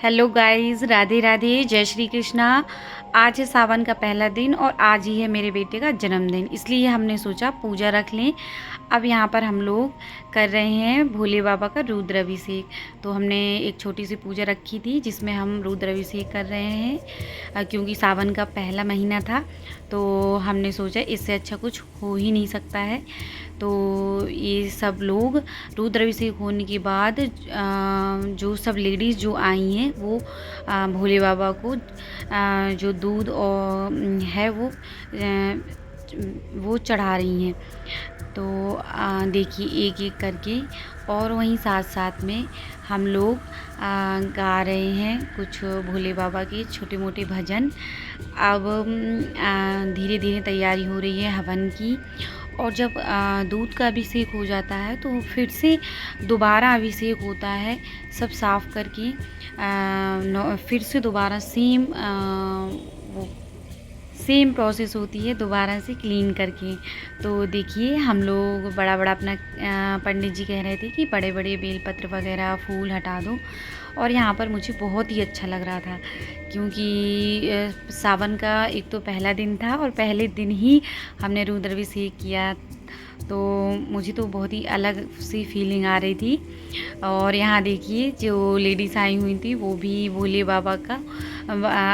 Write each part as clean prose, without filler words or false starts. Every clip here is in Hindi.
हेलो गाइस, राधे राधे, जय श्री कृष्णा। आज है सावन का पहला दिन और आज ही है मेरे बेटे का जन्मदिन, इसलिए हमने सोचा पूजा रख लें। अब यहाँ पर हम लोग कर रहे हैं भोले बाबा का रुद्राभिषेक। तो हमने एक छोटी सी पूजा रखी थी जिसमें हम रुद्राभिषेक कर रहे हैं, क्योंकि सावन का पहला महीना था। तो हमने सोचा इससे अच्छा कुछ हो ही नहीं सकता है। तो ये सब लोग रुद्राभिषेक होने के बाद जो सब लेडीज़ जो आई हैं वो भोले बाबा को जो दूध और है वो चढ़ा रही हैं। तो देखिए एक एक करके, और वहीं साथ साथ में हम लोग गा रहे हैं कुछ भोले बाबा के छोटे मोटे भजन। अब धीरे धीरे तैयारी हो रही है हवन की, और जब दूध का अभिषेक हो जाता है तो फिर से दोबारा अभिषेक होता है, सब साफ़ करके फिर से दोबारा वो सेम प्रोसेस होती है दोबारा से क्लीन करके। तो देखिए हम लोग बड़ा बड़ा अपना पंडित जी कह रहे थे कि बड़े बड़े बेलपत्र वगैरह फूल हटा दो, और यहाँ पर मुझे बहुत ही अच्छा लग रहा था क्योंकि सावन का एक तो पहला दिन था और पहले दिन ही हमने रुद्राभिषेक किया। तो मुझे तो बहुत ही अलग सी फीलिंग आ रही थी। और यहाँ देखिए जो लेडीज़ आई हुई थी वो भी भोले बाबा का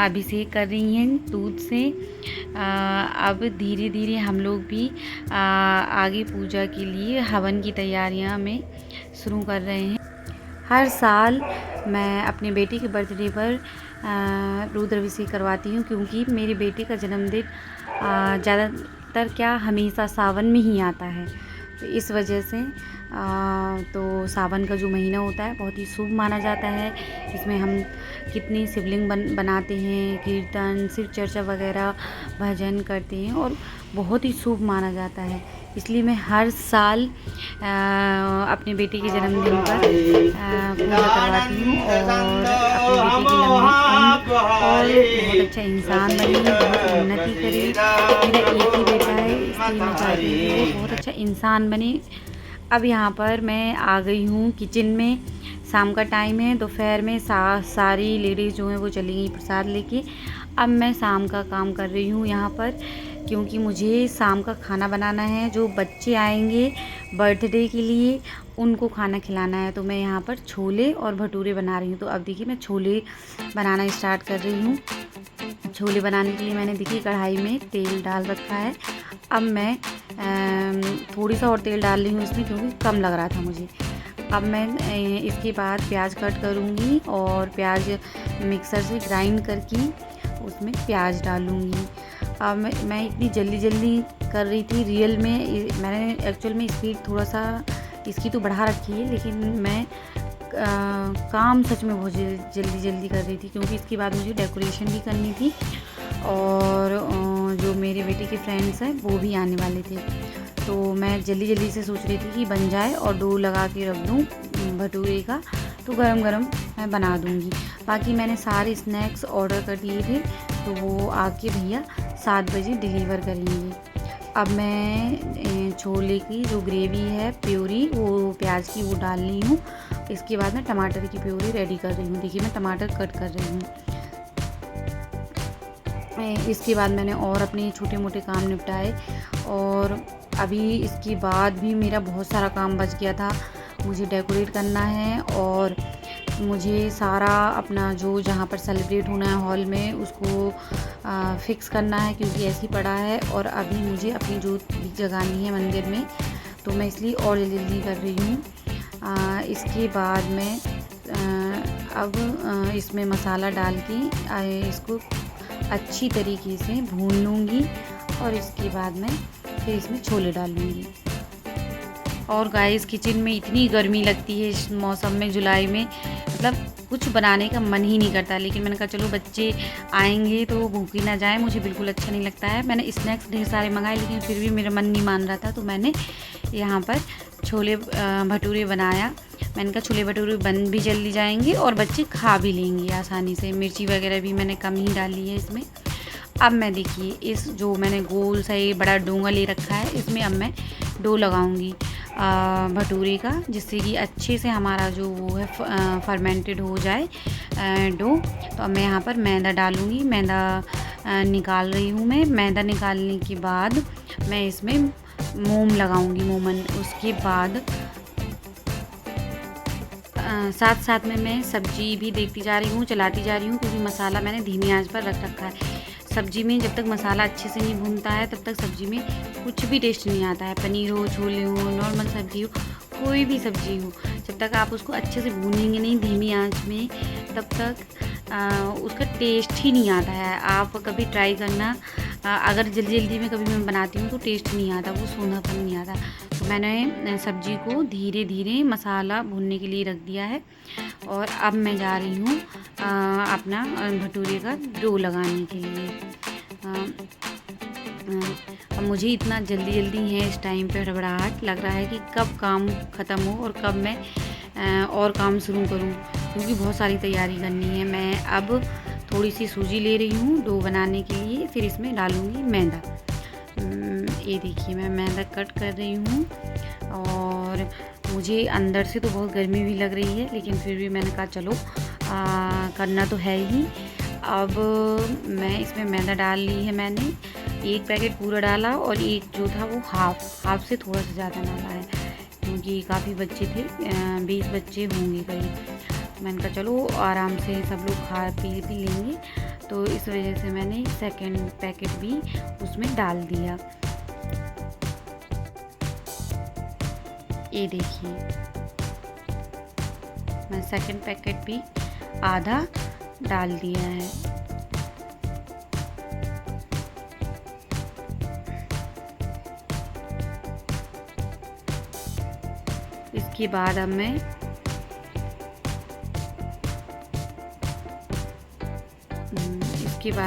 अभिषेक कर रही हैं दूध से। अब धीरे धीरे हम लोग भी आगे पूजा के लिए हवन की तैयारियां में शुरू कर रहे हैं। हर साल मैं अपने बेटे के बर्थडे पर रुद्राभिषेक करवाती हूँ, क्योंकि मेरे बेटे का जन्मदिन ज़्यादातर हमेशा सावन में ही आता है। तो इस वजह से तो सावन का जो महीना होता है बहुत ही शुभ माना जाता है। इसमें हम कितनी शिवलिंग बनाते हैं, कीर्तन शिव चर्चा वगैरह भजन करते हैं और बहुत ही शुभ माना जाता है। इसलिए मैं हर साल अपने बेटे के जन्मदिन पर पूजा करवाती हूँ और अपने बेटे की लंबी उम्र और बहुत अच्छा इंसान बने, बहुत उन्नति करे। मेरा एक ही बेटा है, इसलिए मैं चाहती हूँ कि वो बहुत अच्छा इंसान बने। अब यहाँ पर मैं आ गई हूँ किचन में। शाम का टाइम है, दोपहर में सारी लेडीज़ जो हैं वो चली गई प्रसाद लेके। अब मैं शाम का काम कर रही हूँ यहाँ पर, क्योंकि मुझे शाम का खाना बनाना है। जो बच्चे आएंगे बर्थडे के लिए उनको खाना खिलाना है। तो मैं यहाँ पर छोले और भटूरे बना रही हूँ। तो अब देखिए मैं छोले बनाना स्टार्ट कर रही हूँ। छोले बनाने के लिए मैंने देखिए कढ़ाई में तेल डाल रखा है। अब मैं थोड़ी सा और तेल डाल रही हूँ इसमें, क्योंकि कम लग रहा था मुझे। अब मैं इसके बाद प्याज कट करूँगी और प्याज मिक्सर से ग्राइंड करके उसमें प्याज डालूँगी। अब मैं इतनी जल्दी कर रही थी, रियल में मैंने एक्चुअल में स्पीड थोड़ा सा इसकी तो बढ़ा रखी है, लेकिन मैं काम सच में बहुत जल्दी कर रही थी, क्योंकि इसके बाद मुझे डेकोरेशन भी करनी थी और जो मेरे बेटे के फ्रेंड्स हैं वो भी आने वाले थे। तो मैं जल्दी से सोच रही थी कि बन जाए और डो लगा के रख दूँ भटूरे का, तो गरम गरम मैं बना दूँगी। बाकी मैंने सारे स्नैक्स ऑर्डर कर दिए थे, तो वो आके भैया 7 बजे डिलीवर करेंगे। अब मैं छोले की जो ग्रेवी है प्योरी वो प्याज की वो डाल रही हूँ। इसके बाद मैं टमाटर की प्योरी रेडी कर रही हूँ। देखिए मैं टमाटर कट कर रही हूँ। इसके बाद मैंने और अपने छोटे मोटे काम निपटाए, और अभी इसके बाद भी मेरा बहुत सारा काम बच गया था। मुझे डेकोरेट करना है और मुझे सारा अपना जो जहाँ पर सेलिब्रेट होना है हॉल में उसको फिक्स करना है, क्योंकि ऐसे ही पड़ा है। और अभी मुझे अपनी जोत भी जगानी है मंदिर में, तो मैं इसलिए और जल्दी कर रही हूँ। इसके बाद मैं अब इसमें मसाला डाल के इसको अच्छी तरीके से भून लूँगी, और इसके बाद मैं फिर इसमें छोले डालूँगी। और गाइस किचन में इतनी गर्मी लगती है इस मौसम में, जुलाई में, मतलब कुछ बनाने का मन ही नहीं करता। लेकिन मैंने कहा चलो बच्चे आएंगे तो भूखे ना जाए, मुझे बिल्कुल अच्छा नहीं लगता है। मैंने स्नैक्स ढेर सारे मंगाए, लेकिन फिर भी मेरा मन नहीं मान रहा था। तो मैंने यहाँ पर छोले भटूरे बनाया। मैंने कहा छोले भटूरे बन भी जल्दी जाएंगे और बच्चे खा भी लेंगे आसानी से। मिर्ची वगैरह भी मैंने कम ही डाली है इसमें। अब मैं देखिए इस जो मैंने गोल सा ये बड़ा डोंगा ले रखा है, इसमें अब मैं डो लगाऊंगी। भटूरे का, जिससे कि अच्छे से हमारा जो वो है फर्मेंटेड हो जाए डो। तो अब मैं यहाँ पर मैदा डालूँगी। मैदा निकाल रही हूँ मैं। मैदा निकालने के बाद मैं इसमें मोम लगाऊँगी, मोमन। उसके बाद साथ साथ में मैं सब्ज़ी भी देखती जा रही हूँ, चलाती जा रही हूँ, क्योंकि मसाला मैंने धीमी आंच पर रख रखा है। सब्ज़ी में जब तक मसाला अच्छे से नहीं भूनता है तब तक सब्ज़ी में कुछ भी टेस्ट नहीं आता है। पनीर हो, छोले हो, नॉर्मल सब्ज़ी हो, कोई भी सब्ज़ी हो, जब तक आप उसको अच्छे से भूनेंगे नहीं धीमी आंच में, तब तक उसका टेस्ट ही नहीं आता है। आप कभी ट्राई करना, अगर जल्दी जल्दी में कभी मैं बनाती हूँ तो टेस्ट नहीं आता, वो सोंधापन नहीं आता। तो मैंने सब्ज़ी को धीरे धीरे मसाला भूनने के लिए रख दिया है और अब मैं जा रही हूँ अपना भटूरे का डो लगाने के लिए। अब मुझे इतना जल्दी जल्दी है इस टाइम पे, हड़बड़ाहट लग रहा है कि कब काम ख़त्म हो और कब मैं और काम शुरू करूँ, क्योंकि बहुत सारी तैयारी करनी है। मैं अब थोड़ी सी सूजी ले रही हूँ डो बनाने के लिए, फिर इसमें डालूँगी मैदा। ये देखिए मैं मैदा कट कर रही हूँ और मुझे अंदर से तो बहुत गर्मी भी लग रही है, लेकिन फिर भी मैंने कहा चलो करना तो है ही। अब मैं इसमें मैदा डाल ली है मैंने। एक पैकेट पूरा डाला और एक जो था वो हाफ से थोड़ा सा ज़्यादा डाला है, क्योंकि काफ़ी बच्चे थे, 20 बच्चे होंगे करीब। मैंने कहा चलो आराम से सब लोग खा पी भी लेंगे, तो इस वजह से मैंने सेकंड पैकेट भी उसमें डाल दिया। ये देखिए मैं सेकंड पैकेट भी आधा डाल दिया है। इसके बाद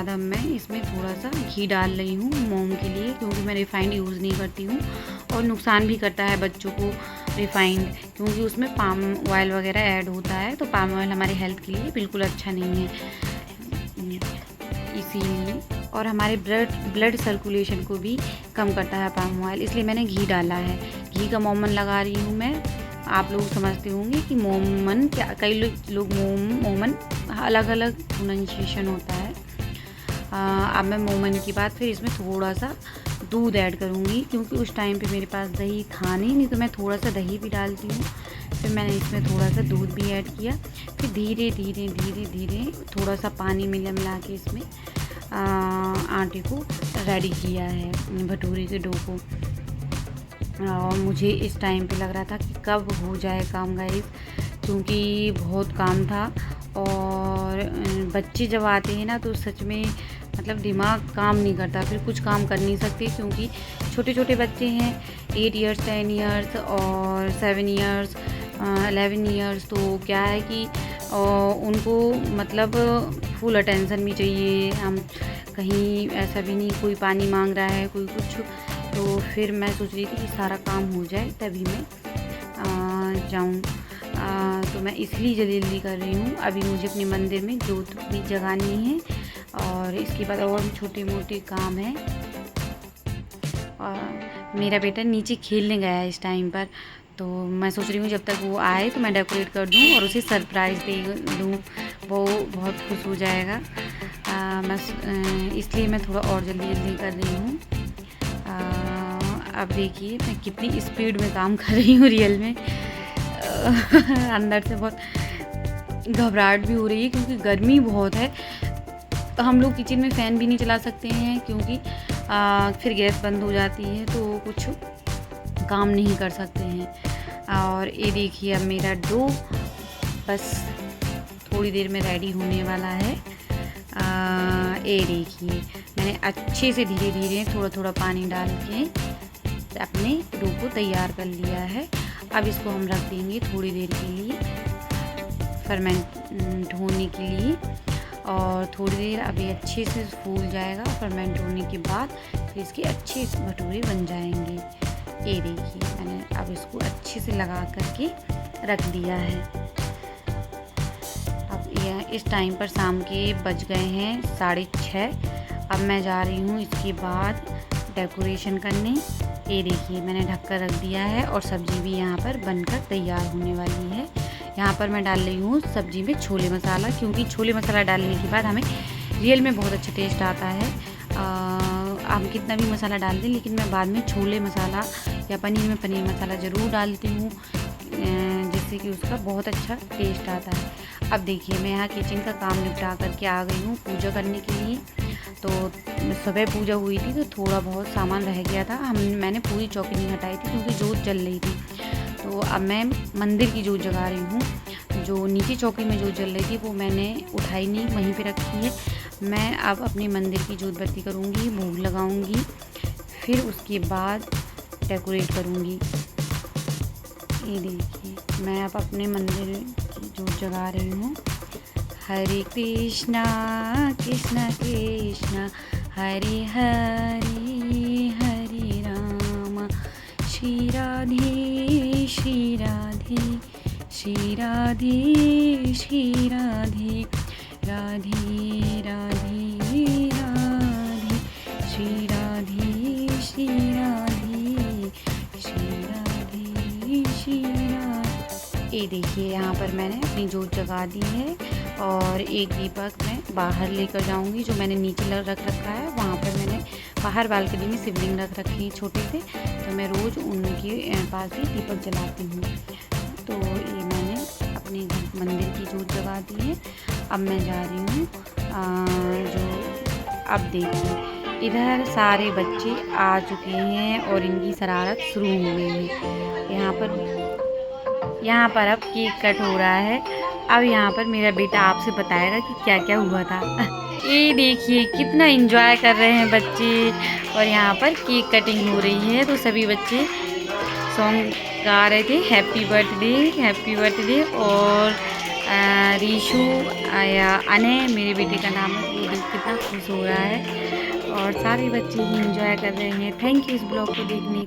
अब मैं इसमें थोड़ा सा घी डाल रही हूँ मोम के लिए, क्योंकि मैं रिफ़ाइंड यूज़ नहीं करती हूँ और नुकसान भी करता है बच्चों को रिफ़ाइंड, क्योंकि उसमें पाम ऑयल वगैरह ऐड होता है। तो पाम ऑयल हमारे हेल्थ के लिए बिल्कुल अच्छा नहीं है, इसीलिए। और हमारे ब्लड सर्कुलेशन को भी कम करता है पाम ऑयल, इसलिए मैंने घी डाला है। घी का मोमन लगा रही हूँ मैं। आप लोग समझते होंगे कि मोमन क्या, कई लोग मोमन अलग अलग प्रोनाउंसिएशन होता है। अब मैं मोमन के बाद फिर इसमें थोड़ा सा दूध ऐड करूँगी, क्योंकि उस टाइम पे मेरे पास दही था नहीं तो मैं थोड़ा सा दही भी डालती हूँ। फिर मैंने इसमें थोड़ा सा दूध भी ऐड किया, फिर धीरे धीरे धीरे धीरे थोड़ा सा पानी मिला के इसमें आटे को रेडी किया है, भटूरे के डो को। और मुझे इस टाइम पे लग रहा था कि कब हो जाए काम गाइस, क्योंकि बहुत काम था। और बच्चे जब आते हैं ना तो सच में मतलब दिमाग काम नहीं करता, फिर कुछ काम कर नहीं सकते, क्योंकि छोटे छोटे बच्चे हैं, 8 इयर्स 10 इयर्स और 7 इयर्स 11 इयर्स। तो क्या है कि उनको मतलब फुल अटेंशन भी चाहिए। हम कहीं ऐसा भी नहीं कोई पानी मांग रहा है कोई कुछ, तो फिर मैं सोच रही थी कि सारा काम हो जाए तभी मैं जाऊँ। तो मैं इसलिए जल्दी कर रही हूँ। अभी मुझे अपने मंदिर में जोत भी जगानी है और इसके बाद और भी छोटे मोटे काम हैं। और मेरा बेटा नीचे खेलने गया है इस टाइम पर, तो मैं सोच रही हूँ जब तक वो आए तो मैं डेकोरेट कर दूँ और उसे सरप्राइज़ दे दूँ, वो बहुत खुश हो जाएगा। इसलिए मैं थोड़ा और जल्दी कर रही हूँ। अब देखिए मैं कितनी स्पीड में काम कर रही हूँ रियल में। अंदर से बहुत घबराहट भी हो रही है, क्योंकि गर्मी बहुत है। हम लोग किचन में फ़ैन भी नहीं चला सकते हैं, क्योंकि फिर गैस बंद हो जाती है तो कुछ काम नहीं कर सकते हैं। और ये देखिए अब मेरा डो बस थोड़ी देर में रेडी होने वाला है। ये देखिए मैंने अच्छे से धीरे धीरे थोड़ा थोड़ा पानी डाल के अपने डो को तैयार कर लिया है। अब इसको हम रख देंगे थोड़ी देर के लिए फर्मेंट होने के लिए, और थोड़ी देर अभी अच्छे से फूल जाएगा। फर्मेंट होने के बाद फिर इसके अच्छे भटूरे बन जाएंगे। ये देखिए मैंने अब इसको अच्छे से लगा करके रख दिया है। अब यह इस टाइम पर शाम के बज गए हैं 6:30। अब मैं जा रही हूँ इसके बाद डेकोरेशन करने। ये देखिए मैंने ढक कर रख दिया है और सब्ज़ी भी यहाँ पर बनकर तैयार होने वाली है। यहाँ पर मैं डाल रही हूँ सब्ज़ी में छोले मसाला, क्योंकि छोले मसाला डालने के बाद हमें रियल में बहुत अच्छा टेस्ट आता है। आप कितना भी मसाला डाल दें, लेकिन मैं बाद में छोले मसाला या पनीर में पनीर मसाला ज़रूर डालती हूँ, जिससे कि उसका बहुत अच्छा टेस्ट आता है। अब देखिए मैं यहाँ किचन का काम निपटा करके आ गई हूँ पूजा करने के लिए। तो सुबह पूजा हुई थी तो थोड़ा बहुत सामान रह गया था, मैंने पूरी चौकी नहीं हटाई थी क्योंकि जोत जल रही थी। तो अब मैं मंदिर की जोत जगा रही हूँ। जो नीचे चौकी में जोत जल रही थी वो मैंने उठाई नहीं, वहीं पे रखी है। मैं अब अपने मंदिर की जोत बत्ती करूँगी, भोग लगाऊँगी, फिर उसके बाद डेकोरेट करूँगी। ये देखिए मैं अब अपने मंदिर की जोत जगा रही हूँ। हरे कृष्णा कृष्णा कृष्णा हरे हरे हरे राम, श्री राधे श्री राधे श्री राधे श्री राधे, राधे राधे राधे, श्री राधे श्री राधे श्री राधे श्री राधे। ये देखिए यहाँ पर मैंने अपनी जोत जगा दी है और एक दीपक मैं बाहर लेकर जाऊंगी। जो मैंने नीचे रख रखा है वहाँ पर मैंने बाहर बालकनी में शिवलिंग रख रखी है छोटे से, तो मैं रोज़ उनके पास ही दीपक जलाती हूँ। तो ये मैंने अपने घर मंदिर की जोत जगा दी है। अब मैं जा रही हूँ अब देखिए इधर सारे बच्चे आ चुके हैं और इनकी शरारत शुरू हो गई है। यहाँ पर अब केक कट हो रहा है। अब यहाँ पर मेरा बेटा आपसे बताएगा कि क्या क्या हुआ था। ये देखिए कितना एंजॉय कर रहे हैं बच्चे, और यहाँ पर केक कटिंग हो रही है। तो सभी बच्चे सॉन्ग गा रहे थे, हैप्पी बर्थडे। और रीशु या अनय मेरे बेटे का नाम है, वो देख कितना खुश हो रहा है और सारे बच्चे ही एंजॉय कर रहे हैं। थैंक यू इस ब्लॉग को देखने